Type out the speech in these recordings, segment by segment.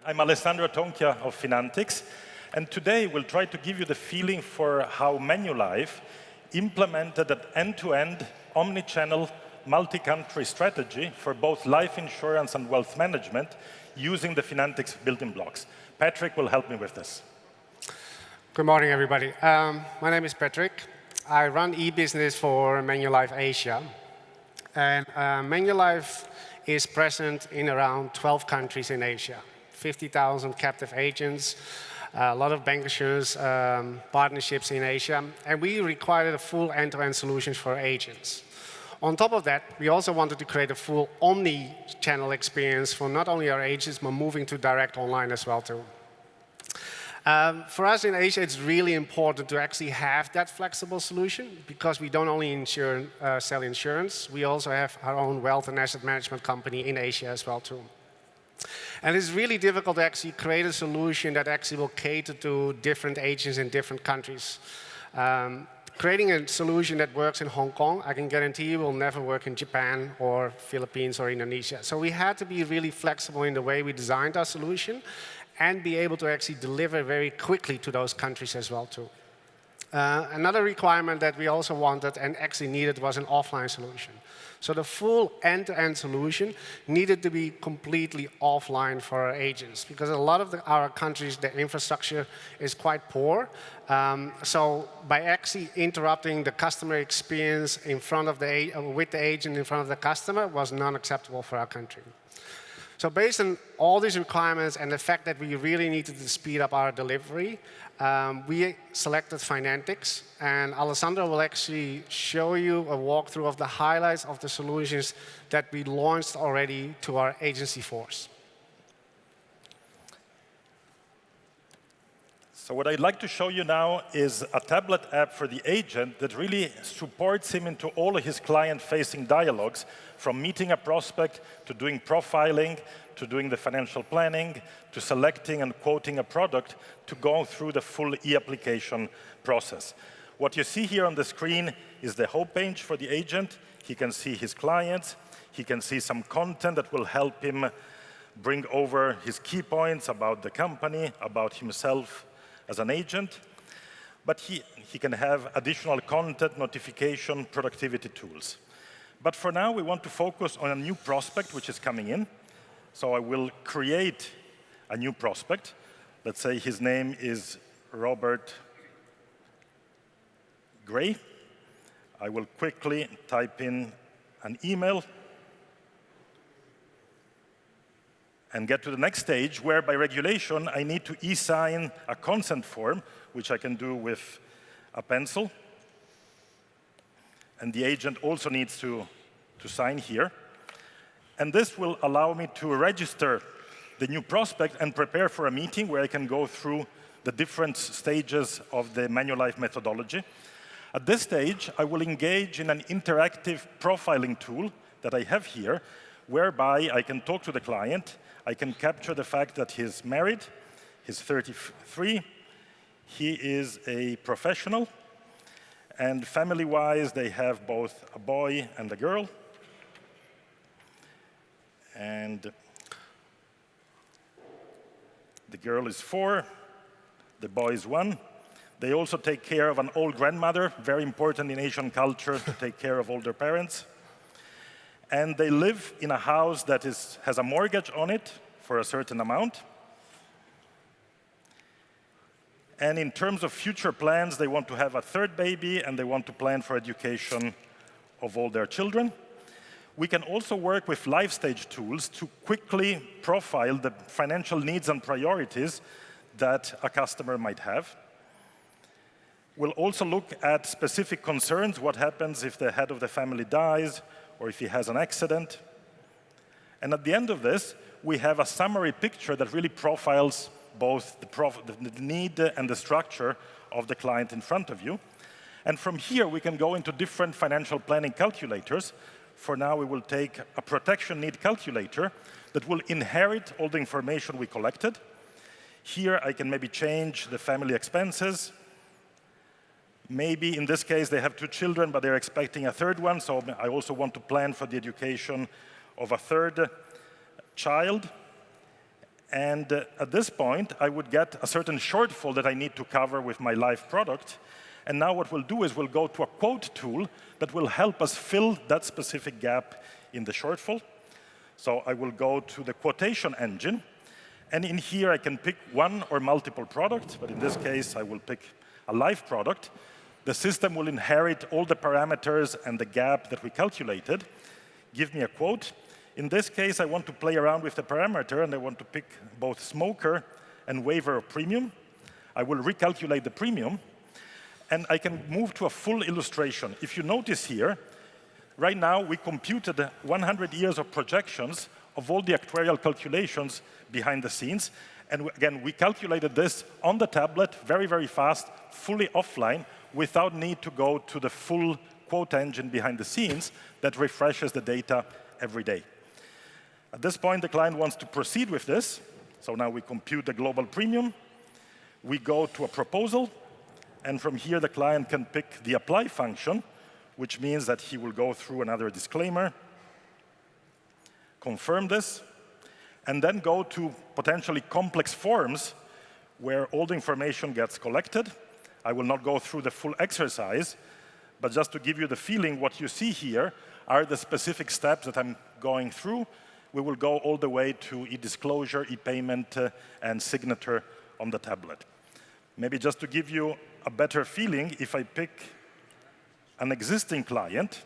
I'm Alessandro Tonchia of Finantix, and today we'll try to give you the feeling for how Manulife implemented an end-to-end, omni-channel, multi-country strategy for both life insurance and wealth management using the Finantix building blocks. Patrick will help me with this. Good morning, everybody. My name is Patrick. I run e-business for Manulife Asia. And Manulife is present in around 12 countries in Asia. 50,000 captive agents, a lot of bancassurance partnerships in Asia. And we required a full end-to-end solution for agents. On top of that, we also wanted to create a full omni-channel experience for not only our agents, but moving to direct online as well too. For us in Asia, it's really important to actually have that flexible solution because we don't only sell insurance, we also have our own wealth and asset management company in Asia as well too. And it's really difficult to actually create a solution that actually will cater to different agents in different countries. Creating a solution that works in Hong Kong, I can guarantee you will never work in Japan or Philippines or Indonesia. So we had to be really flexible in the way we designed our solution and be able to actually deliver very quickly to those countries as well too. Another requirement that we also wanted and actually needed was an offline solution. So the full end-to-end solution needed to be completely offline for our agents because a lot of our countries, the infrastructure is quite poor. So by actually interrupting the customer experience in front of with the agent in front of the customer was non-acceptable for our country. So based on all these requirements and the fact that we really needed to speed up our delivery, we selected Finantix, and Alessandro will actually show you a walkthrough of the highlights of the solutions that we launched already to our agency force. So what I'd like to show you now is a tablet app for the agent that really supports him into all of his client-facing dialogues, from meeting a prospect, to doing profiling, to doing the financial planning, to selecting and quoting a product, to go through the full e-application process. What you see here on the screen is the homepage for the agent. He can see his clients. He can see some content that will help him bring over his key points about the company, about himself as an agent, but he can have additional content, notification, productivity tools. But for now, we want to focus on a new prospect which is coming in. So I will create a new prospect. Let's say his name is Robert Gray. I will quickly type in an email and get to the next stage, where by regulation, I need to e-sign a consent form, which I can do with a pencil. And the agent also needs to sign here. And this will allow me to register the new prospect and prepare for a meeting where I can go through the different stages of the Manulife methodology. At this stage, I will engage in an interactive profiling tool that I have here, whereby I can talk to the client. I can capture the fact that he's married, he's 33, he is a professional, and family-wise, they have both a boy and a girl. And the girl is 4, the boy is 1. They also take care of an old grandmother, very important in Asian culture to take care of older parents. And they live in a house that has a mortgage on it for a certain amount. And in terms of future plans, they want to have a third baby, and they want to plan for education of all their children. We can also work with life stage tools to quickly profile the financial needs and priorities that a customer might have. We'll also look at specific concerns, what happens if the head of the family dies, or if he has an accident. And at the end of this, we have a summary picture that really profiles both the need and the structure of the client in front of you. And from here, we can go into different financial planning calculators. For now, we will take a protection need calculator that will inherit all the information we collected. Here, I can maybe change the family expenses. Maybe in this case, they have 2 children, but they're expecting a third one, so I also want to plan for the education of a third child. And at this point, I would get a certain shortfall that I need to cover with my live product. And now what we'll do is we'll go to a quote tool that will help us fill that specific gap in the shortfall. So I will go to the quotation engine. And in here, I can pick one or multiple products. But in this case, I will pick a live product. The system will inherit all the parameters and the gap that we calculated, give me a quote. In this case, I want to play around with the parameter, and I want to pick both smoker and waiver of premium. I will recalculate the premium, and I can move to a full illustration. If you notice here, right now, we computed 100 years of projections of all the actuarial calculations behind the scenes. And again, we calculated this on the tablet, very, very fast, fully offline, without need to go to the full quote engine behind the scenes that refreshes the data every day. At this point, the client wants to proceed with this. So now we compute the global premium. We go to a proposal. And from here, the client can pick the apply function, which means that he will go through another disclaimer, confirm this, and then go to potentially complex forms where all the information gets collected. I will not go through the full exercise, but just to give you the feeling, what you see here are the specific steps that I'm going through. We will go all the way to e-disclosure, e-payment, and signature on the tablet. Maybe just to give you a better feeling, if I pick an existing client,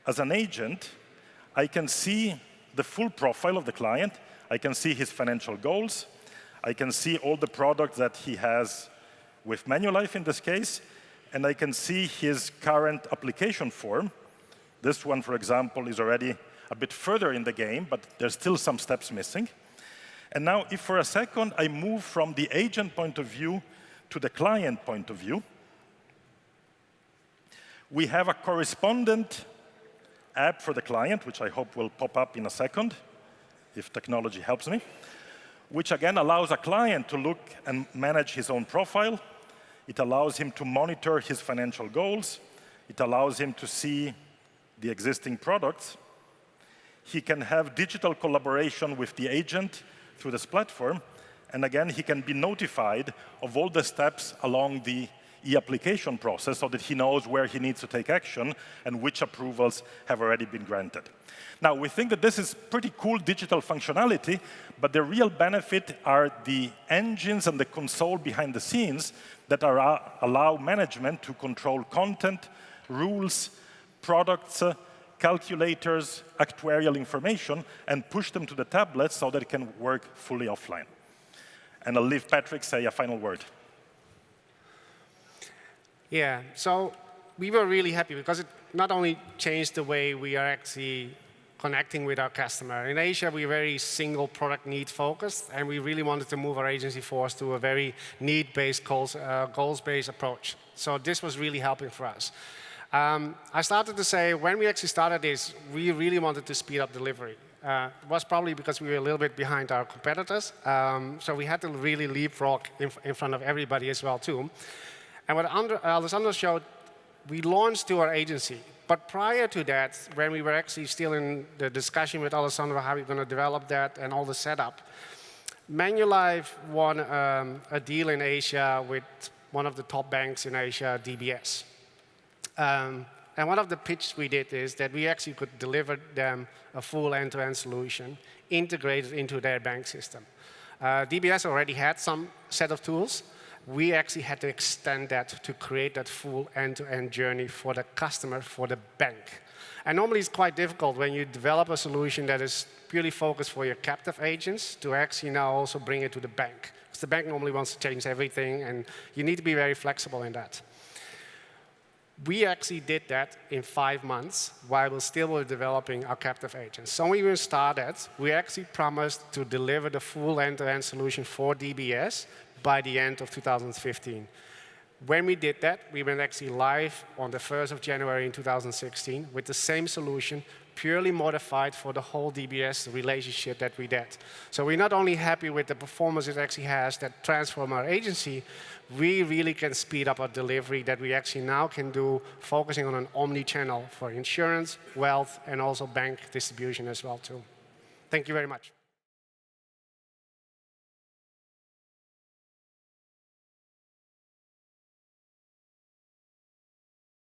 as an agent, I can see the full profile of the client. I can see his financial goals. I can see all the products that he has with Manulife in this case, and I can see his current application form. This one, for example, is already a bit further in the game, but there's still some steps missing. And now, if for a second I move from the agent point of view to the client point of view, we have a correspondent app for the client, which I hope will pop up in a second, if technology helps me, which again allows a client to look and manage his own profile. It allows him to monitor his financial goals. It allows him to see the existing products. He can have digital collaboration with the agent through this platform. And again, he can be notified of all the steps along the e-application process so that he knows where he needs to take action and which approvals have already been granted. Now, we think that this is pretty cool digital functionality, but the real benefit are the engines and the console behind the scenes that allow management to control content, rules, products, calculators, actuarial information, and push them to the tablet so that it can work fully offline. And I'll leave Patrick say a final word. Yeah, so we were really happy because it not only changed the way we are actually connecting with our customer. In Asia, we're very single product need focused, and we really wanted to move our agency force to a very need-based, goals-based approach. So this was really helping for us. I started to say, when we actually started this, we really wanted to speed up delivery. It was probably because we were a little bit behind our competitors, so we had to really leapfrog in front of everybody as well, too. And what Alessandro showed, we launched to our agency. But prior to that, when we were actually still in the discussion with Alessandro how we're going to develop that and all the setup, Manulife won a deal in Asia with one of the top banks in Asia, DBS. And one of the pitches we did is that we actually could deliver them a full end-to-end solution integrated into their bank system. DBS already had some set of tools. We actually had to extend that to create that full end-to-end journey for the customer, for the bank. And normally it's quite difficult when you develop a solution that is purely focused for your captive agents to actually now also bring it to the bank. Because the bank normally wants to change everything, and you need to be very flexible in that. We actually did that in 5 months while we still were developing our captive agents. So when we started, we actually promised to deliver the full end-to-end solution for DBS by the end of 2015. When we did that, we went actually live on the 1st of January in 2016 with the same solution, purely modified for the whole DBS relationship that we did. So we're not only happy with the performance it actually has that transform our agency, we really can speed up our delivery that we actually now can do, focusing on an omni-channel for insurance, wealth, and also bank distribution as well, too. Thank you very much.